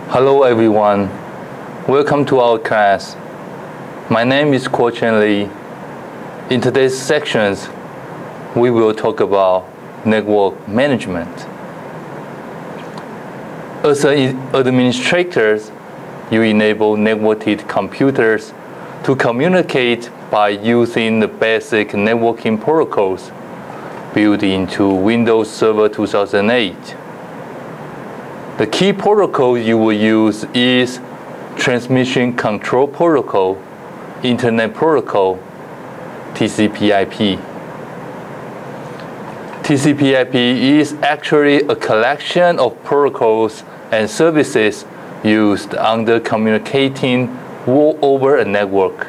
Hello everyone, welcome to our class. My name is Kuo Chen Lee. In today's sections, we will talk about network management. As administrators, you enable networked computers to communicate by using the basic networking protocols built into Windows Server 2008. The key protocol you will use is Transmission Control Protocol, Internet Protocol, TCP/IP. TCP/IP is actually a collection of protocols and services used under communicating over a network.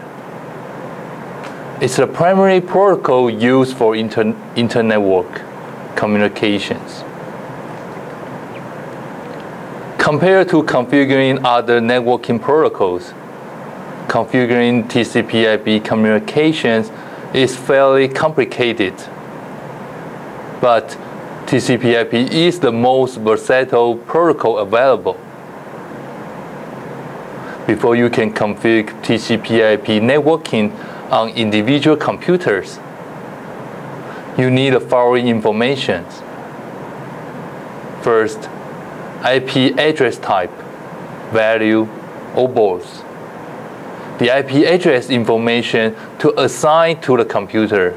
It's the primary protocol used for inter-network communications. Compared to configuring other networking protocols, configuring TCP/IP communications is fairly complicated. But TCP/IP is the most versatile protocol available. Before you can configure TCP/IP networking on individual computers, you need the following information. First, IP address type, value, or both. The IP address information to assign to the computer,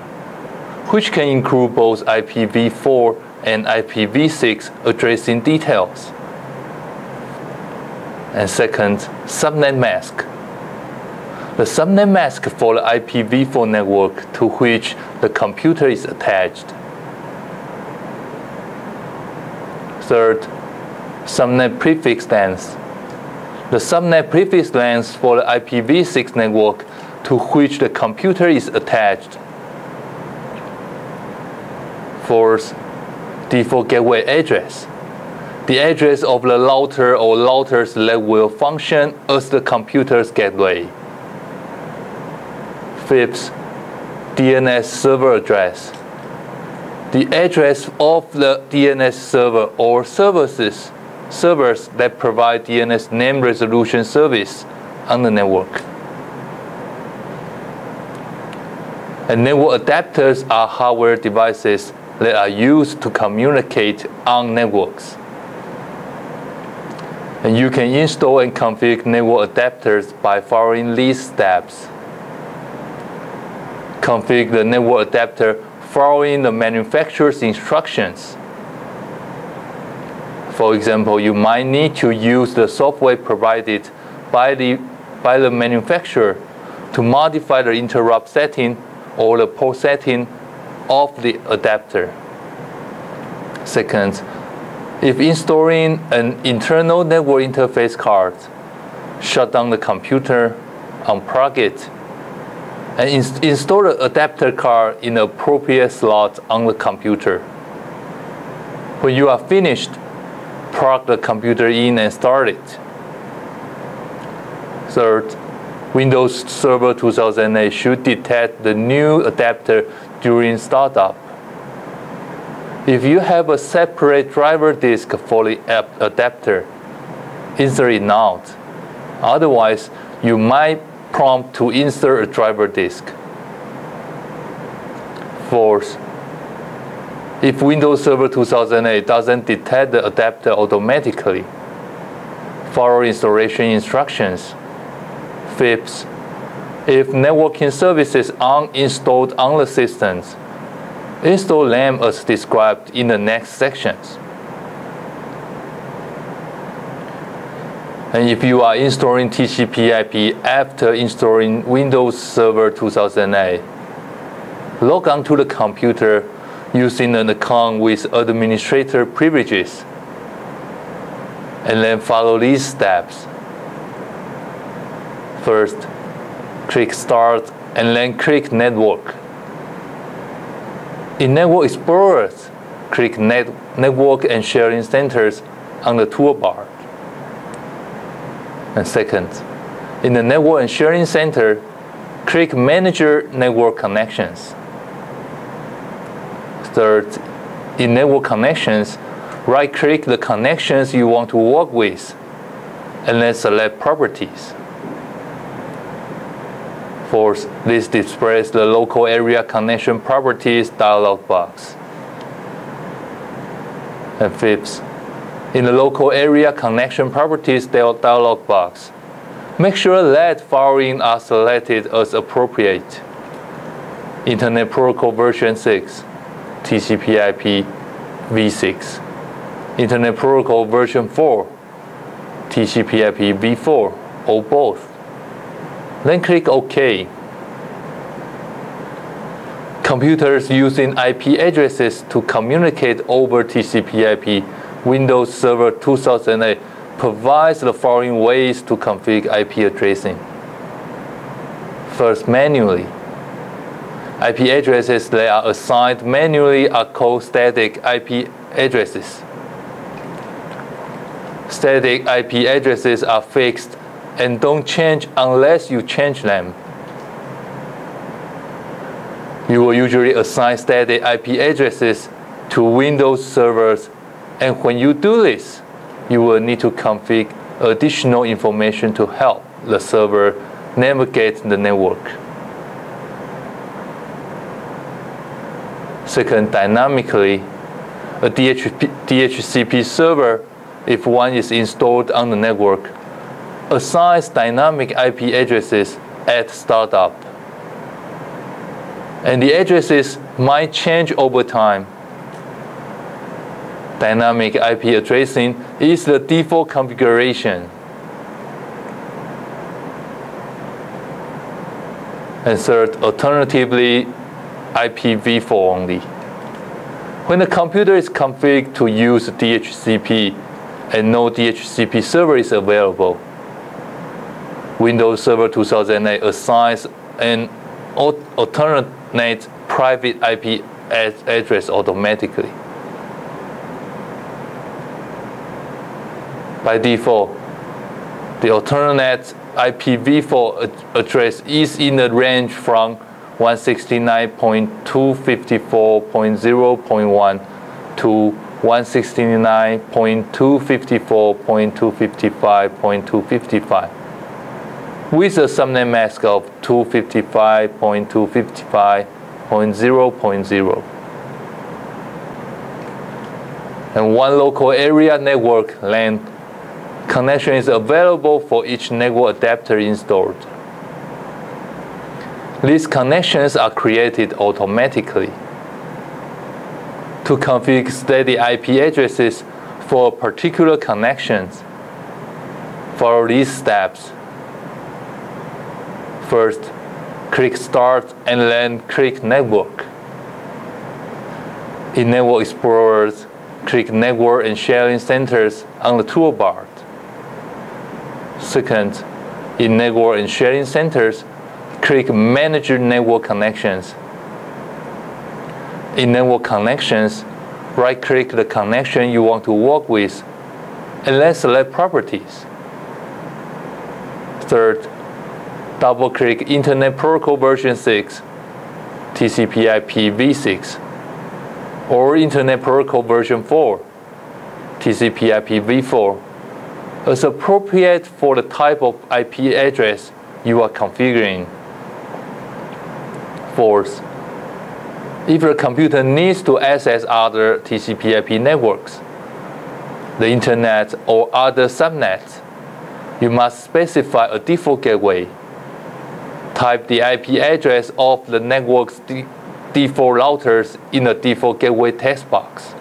which can include both IPv4 and IPv6 addressing details. And second, subnet mask. The subnet mask for the IPv4 network to which the computer is attached. Third, subnet prefix length. The subnet prefix length for the IPv6 network to which the computer is attached. Fourth, default gateway address. The address of the router or routers that will function as the computer's gateway. Fifth, DNS server address. The address of the DNS server or servers that provide DNS name resolution service on the network. And network adapters are hardware devices that are used to communicate on networks. And you can install and configure network adapters by following these steps. Configure the network adapter following the manufacturer's instructions. For example, you might need to use the software provided by the manufacturer to modify the interrupt setting or the port setting of the adapter. Second, if installing an internal network interface card, shut down the computer, unplug it, and install the adapter card in the appropriate slot on the computer. When you are finished, plug the computer in and start it. Third, Windows Server 2008 should detect the new adapter during startup. If you have a separate driver disk for the adapter, insert it now. Otherwise, you might prompt to insert a driver disk. Fourth, if Windows Server 2008 doesn't detect the adapter automatically, follow installation instructions. Fifth, if networking services aren't installed on the systems, install them as described in the next sections. And if you are installing TCP/IP after installing Windows Server 2008, log on to the computer using an account with administrator privileges, and then follow these steps. First, click Start and then click Network. In Network Explorer, click Network and Sharing Centers on the toolbar. And second, in the Network and Sharing Center, click Manager Network Connections. Third, in Network Connections, right-click the connections you want to work with and then select Properties. Fourth, this displays the local area connection properties dialog box. And fifth, in the local area connection properties dialog box, make sure that following are selected as appropriate: Internet Protocol version 6, TCP/IP v6, Internet Protocol version 4, TCP/IP v4, or both. Then click OK. Computers using IP addresses to communicate over TCP/IP Windows Server 2008 provides the following ways to configure IP addressing. First, manually. IP addresses that are assigned manually are called static IP addresses. Static IP addresses are fixed and don't change unless you change them. You will usually assign static IP addresses to Windows servers, and when you do this, you will need to configure additional information to help the server navigate the network. Second, dynamically, a DHCP server, if one is installed on the network, assigns dynamic IP addresses at startup. And the addresses might change over time. Dynamic IP addressing is the default configuration. And third, alternatively, IPv4 only. When the computer is configured to use DHCP and no DHCP server is available, Windows Server 2008 assigns an alternate private IP address automatically. By default, the alternate IPv4 address is in the range from 169.254.0.1 to 169.254.255.255 with a subnet mask of 255.255.0.0. And one local area network LAN connection is available for each network adapter installed. These connections are created automatically. To configure static IP addresses for particular connections, follow these steps. First, click Start and then click Network. In Network Explorers, click Network and Sharing Centers on the toolbar. Second, in Network and Sharing Centers, click Manage Network Connections. In Network Connections, right-click the connection you want to work with, and then select Properties. Third, double-click Internet Protocol version 6, TCP/IP v6, or Internet Protocol version 4, TCP/IP v4, as appropriate for the type of IP address you are configuring. Fourth, if your computer needs to access other TCP/IP networks, the Internet or other subnets, you must specify a default gateway. Type the IP address of the network's default routers in the default gateway text box.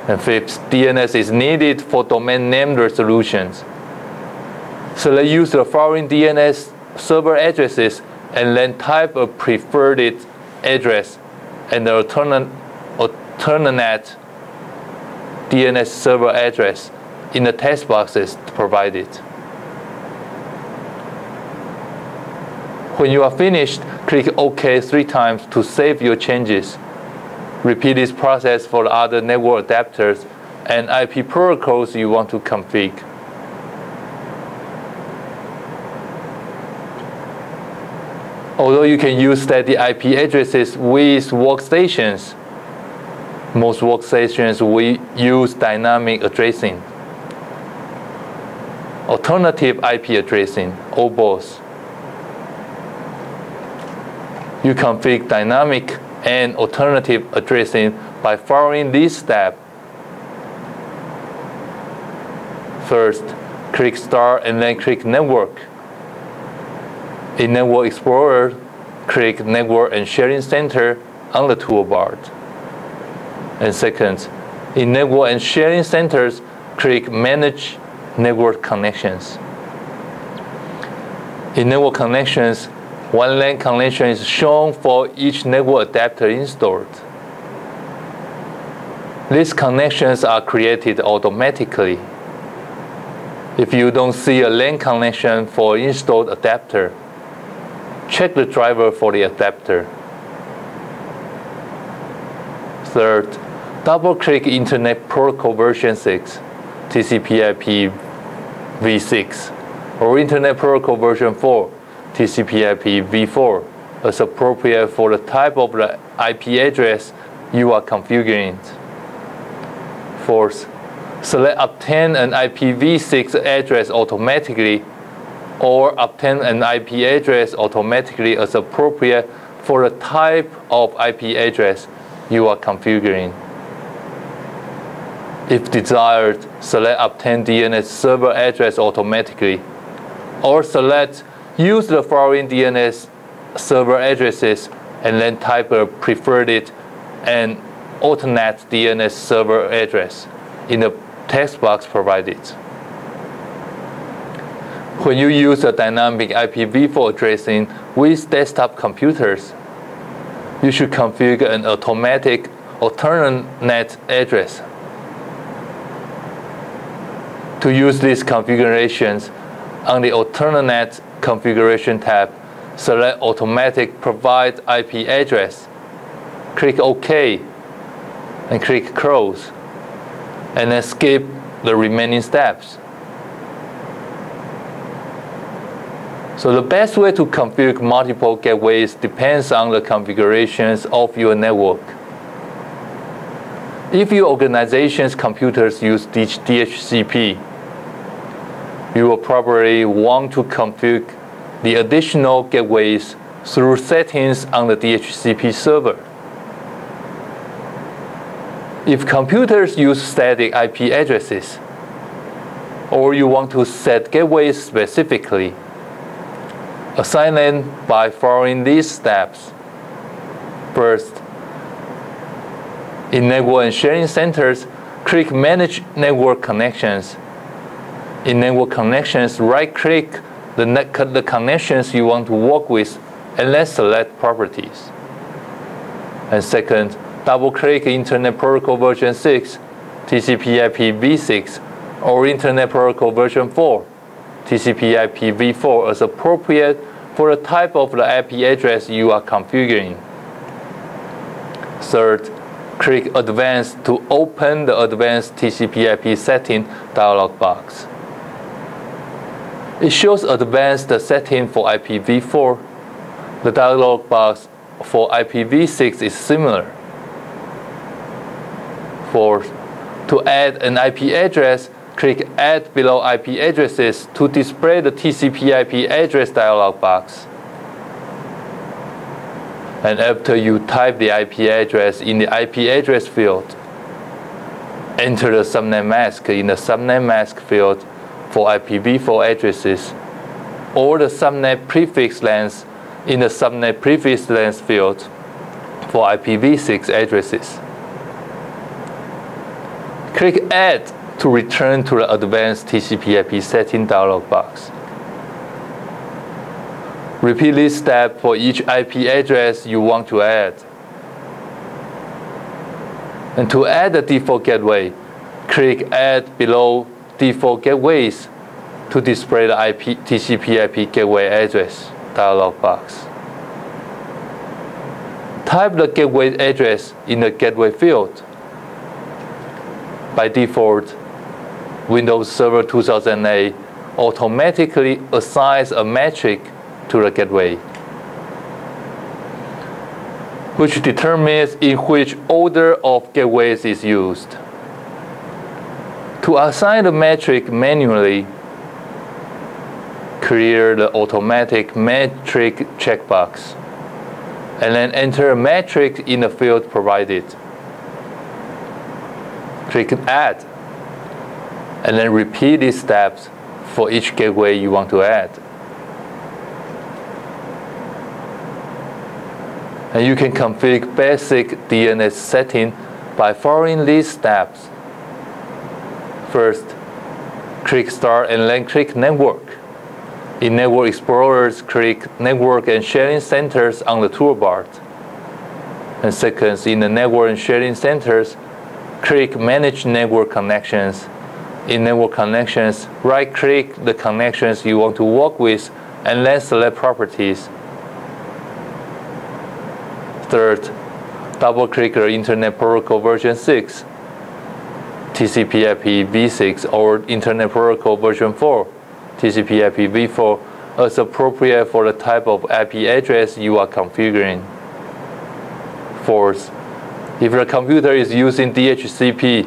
And fifth, DNS is needed for domain name resolutions. So let's use the following DNS server addresses and then type a preferred address and the alternate DNS server address in the text boxes provided. When you are finished, click OK 3 times to save your changes. Repeat this process for the other network adapters and IP protocols you want to configure. Although you can use static IP addresses with workstations, most workstations will use dynamic addressing. alternative IP addressing, or both. You configure dynamic and alternative addressing by following this step. First, click Start and then click Network. In Network Explorer, click Network and Sharing Center on the toolbar. And second, in Network and Sharing Centers, click Manage Network Connections. In Network Connections, one LAN connection is shown for each network adapter installed. These connections are created automatically. If you don't see a LAN connection for installed adapter, check the driver for the adapter. Third, double-click Internet Protocol version 6, TCP/IP v6, or Internet Protocol version 4, TCP/IP v4, as appropriate for the type of the IP address you are configuring. Fourth, select Obtain an IPv6 address automatically or obtain an IP address automatically as appropriate for the type of IP address you are configuring. If desired, select Obtain DNS server address automatically, or select Use the following DNS server addresses and then type a preferred and alternate DNS server address in the text box provided. When you use a dynamic IPv4 addressing with desktop computers, you should configure an automatic alternate address. To use these configurations, on the Alternate Configuration tab, select Automatic Provide IP Address, click OK, and click Close, and then skip the remaining steps. So the best way to configure multiple gateways depends on the configurations of your network. If your organization's computers use DHCP, you will probably want to configure the additional gateways through settings on the DHCP server. If computers use static IP addresses, or you want to set gateways specifically, assign them by following these steps. First, in Network and Sharing Centers, click Manage Network Connections. In Network Connections, right-click the connections you want to work with and then select Properties. And second, double-click Internet Protocol version 6, TCP/IP v6, or Internet Protocol version 4, TCP/IP v4 as appropriate for the type of the IP address you are configuring. Third, click Advanced to open the Advanced TCP/IP setting dialog box. It shows advanced setting for IPv4. The dialog box for IPv6 is similar. Fourth, to add an IP address, click Add below IP addresses to display the TCP/IP address dialog box. And after you type the IP address in the IP address field, enter the subnet mask in the subnet mask field for IPv4 addresses, or the subnet prefix length in the subnet prefix length field for IPv6 addresses. Click Add to return to the advanced TCP/IP setting dialog box. Repeat this step for each IP address you want to add. And to add the default gateway, click Add below Default Gateways to display the TCP/IP gateway address dialog box. Type the gateway address in the gateway field. By default, Windows Server 2008 automatically assigns a metric to the gateway, which determines in which order of gateways is used. To assign the metric manually, clear the automatic metric checkbox, and then enter a metric in the field provided. Click Add, and then repeat these steps for each gateway you want to add. And you can configure basic DNS setting by following these steps. First, click Start and then click Network. In Network Explorers, click Network and Sharing Centers on the toolbar. And second, in the Network and Sharing Centers, click Manage Network Connections. In Network Connections, right-click the connections you want to work with and then select Properties. Third, double-click the Internet Protocol version 6, TCP/IP v6, or Internet Protocol version 4, TCP/IP v4, as appropriate for the type of IP address you are configuring. Fourth, if the computer is using DHCP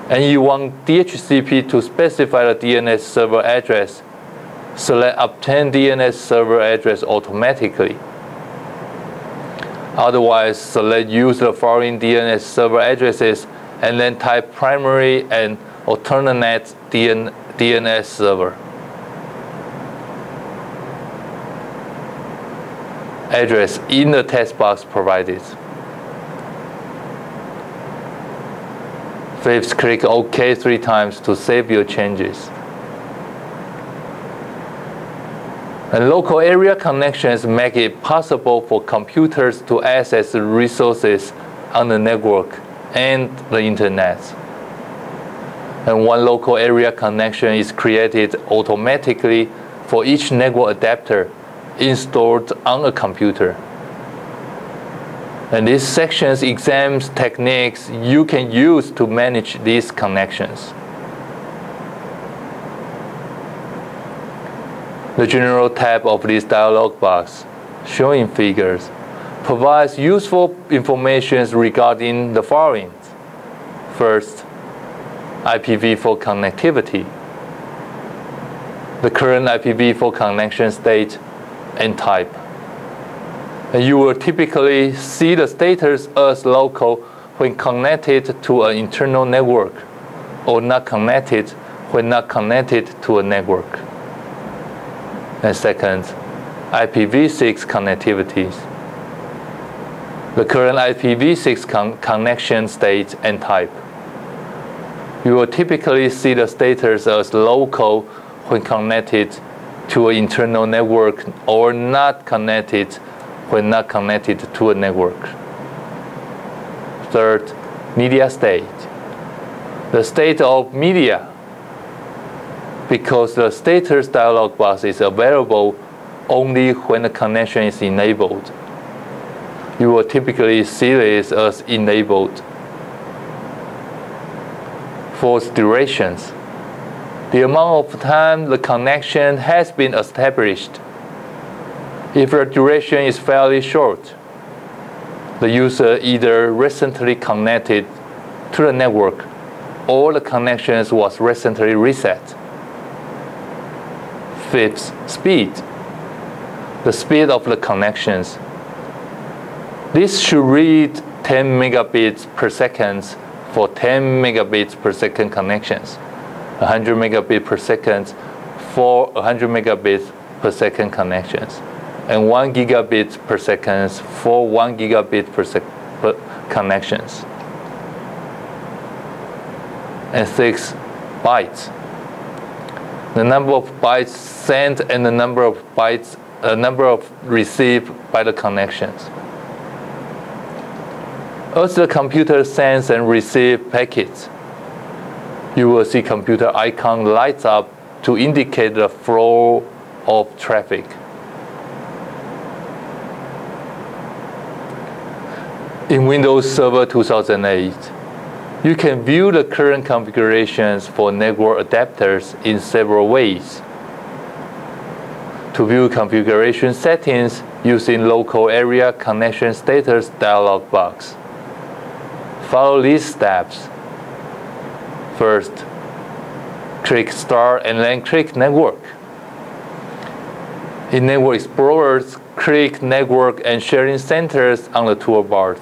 and you want DHCP to specify the DNS server address, select Obtain DNS server address automatically. Otherwise, select Use the following DNS server addresses and then type primary and alternate DNS server address in the text box provided. Fifth, click OK 3 times to save your changes. And local area connections make it possible for computers to access resources on the network and the internet. And one local area connection is created automatically for each network adapter installed on a computer. And this section examines techniques you can use to manage these connections. The General tab of this dialog box, showing figures, provides useful information regarding the following. First, IPv4 connectivity, the current IPv4 connection state and type. And you will typically see the status as local when connected to an internal network, or not connected when not connected to a network. And second, IPv6 connectivities, the current IPv6 connection state and type. You will typically see the status as local when connected to an internal network, or not connected when not connected to a network. Third, media state, the state of media, because the status dialog box is available only when the connection is enabled. You will typically see this as enabled. Fourth, durations, the amount of time the connection has been established. If the duration is fairly short, the user either recently connected to the network or the connection was recently reset. Fifth, speed, the speed of the connections. This should read 10 megabits per second for 10 megabits per second connections, 100 megabits per second for 100 megabits per second connections, and 1 gigabit per second for 1 gigabit per connections. And 6, bytes, the number of bytes sent and the number of bytes, received by the connections. As the computer sends and receives packets, you will see computer icon lights up to indicate the flow of traffic. In Windows Server 2008, you can view the current configurations for network adapters in several ways. To view configuration settings using local area connection status dialog box, follow these steps. First, click Start and then click Network. In Network Explorers, click Network and Sharing Centers on the toolbar.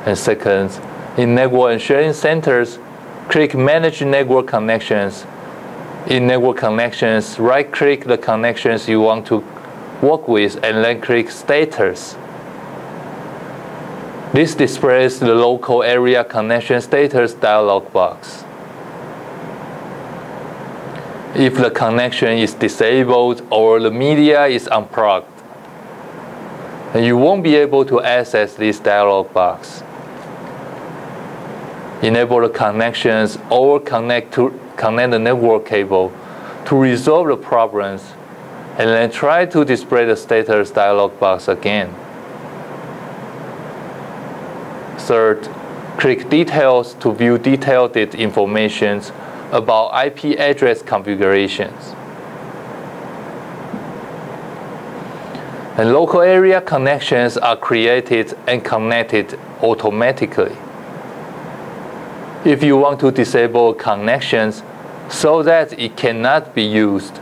And second, in Network and Sharing Centers, click Manage Network Connections. In Network Connections, right-click the connections you want to work with and then click Status. This displays the local area connection status dialog box. If the connection is disabled or the media is unplugged, then you won't be able to access this dialog box. Enable the connections or connect the network cable to resolve the problems, and then try to display the status dialog box again. Third, click Details to view detailed information about IP address configurations. And local area connections are created and connected automatically. If you want to disable connections so that it cannot be used,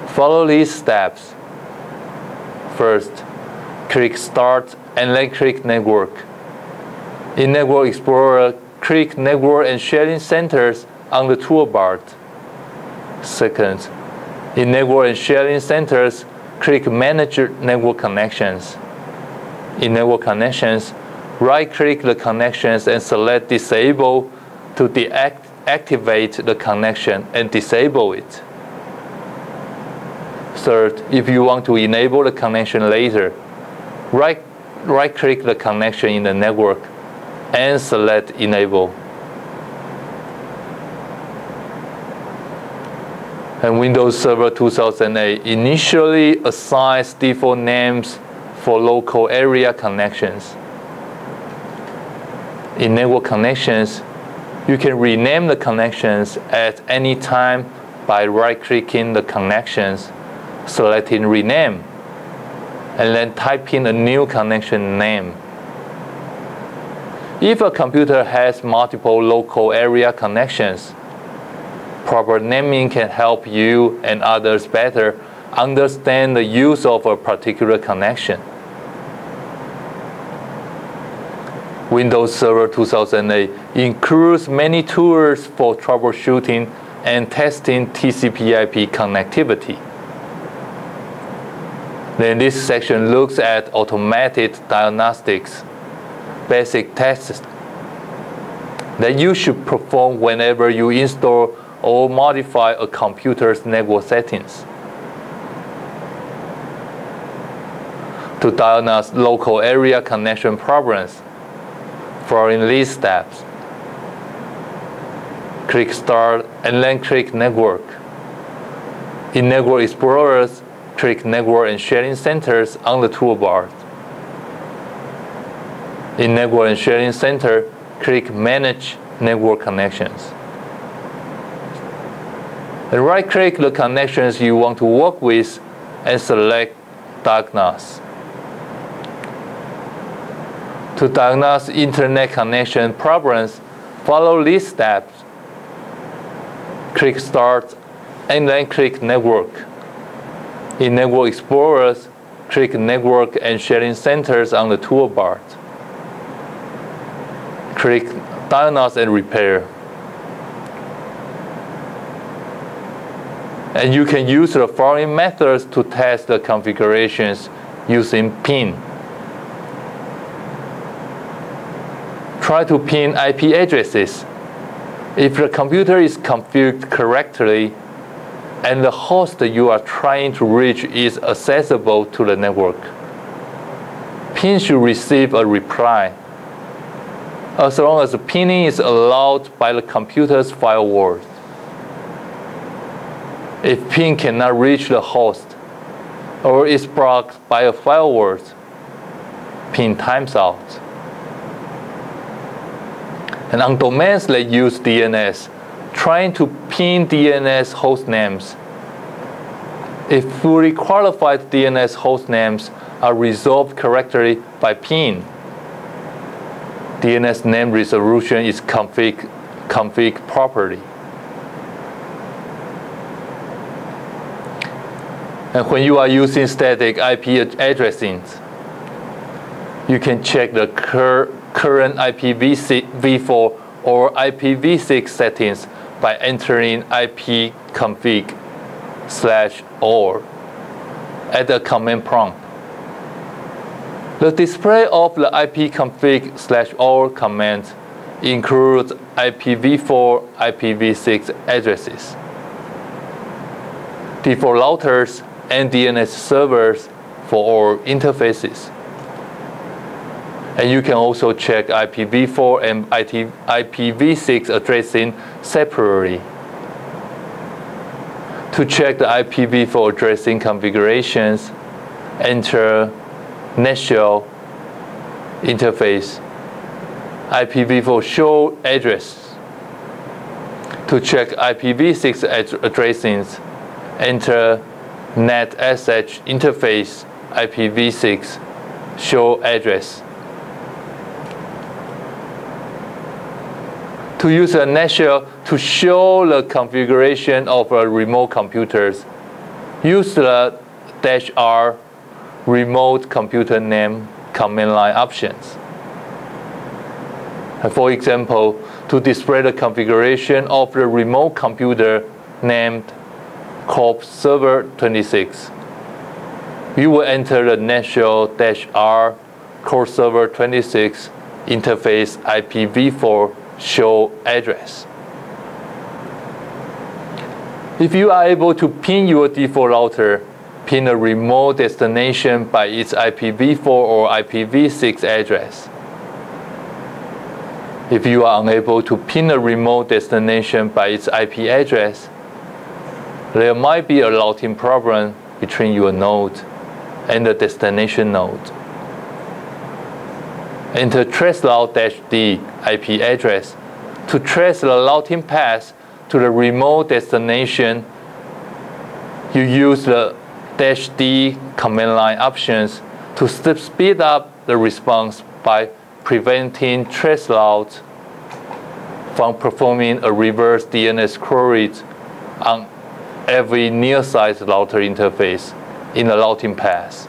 follow these steps. First, click Start and then click Network. In Network Explorer, click Network and Sharing Centers on the toolbar. Second, in Network and Sharing Centers, click Manage Network Connections. In Network Connections, right-click the connections and select Disable to deactivate the connection and disable it. Third, if you want to enable the connection later, right-click the connection in the network and select Enable. And Windows Server 2008 initially assigns default names for local area connections. In network connections, you can rename the connections at any time by right-clicking the connections, selecting Rename, and then typing a new connection name. If a computer has multiple local area connections, proper naming can help you and others better understand the use of a particular connection. Windows Server 2008 includes many tools for troubleshooting and testing TCP/IP connectivity. Then this section looks at automated diagnostics, basic tests that you should perform whenever you install or modify a computer's network settings. To diagnose local area connection problems, following these steps, click Start and then click Network. In Network Explorers, click Network and Sharing Centers on the toolbar. In Network and Sharing Center, click Manage Network Connections. And right-click the connections you want to work with and select Diagnose. To diagnose internet connection problems, follow these steps. Click Start and then click Network. In Network Explorers, click Network and Sharing Centers on the toolbar. Click Diagnose and Repair. And you can use the following methods to test the configurations using PIN. Try to pin IP addresses. If the computer is configured correctly and the host you are trying to reach is accessible to the network, PIN should receive a reply, as long as the pinning is allowed by the computer's firewall. If PIN cannot reach the host or is blocked by a firewall, PIN times out. And on domains that use DNS, trying to pin DNS host names. If fully qualified DNS host names are resolved correctly by PIN, DNS name resolution is configured properly. And when you are using static IP addressing, you can check the current IPv4 or IPv6 settings by entering ipconfig/or at the command prompt. The display of the ipconfig/or command includes IPv4, IPv6 addresses, default routers, and DNS servers for all interfaces. And you can also check IPv4 and IPv6 addressing separately. To check the IPv4 addressing configurations, enter netshell interface IPv4 show address. To check IPv6 addressings, enter netsh interface IPv6 show address. To use a netshell to show the configuration of remote computers, use the -r remote computer name command line options. For example, to display the configuration of the remote computer named corp server 26, you will enter the netshell -r corp server 26 interface IPv4 show address. If you are able to pin your default router, pin a remote destination by its IPv4 or IPv6 address. If you are unable to pin a remote destination by its IP address, there might be a routing problem between your node and the destination node. Enter traceroute-d IP address to trace the routing path to the remote destination. You use the -d command line options to speed up the response by preventing traceroute from performing a reverse DNS query on every near-site router interface in the routing path.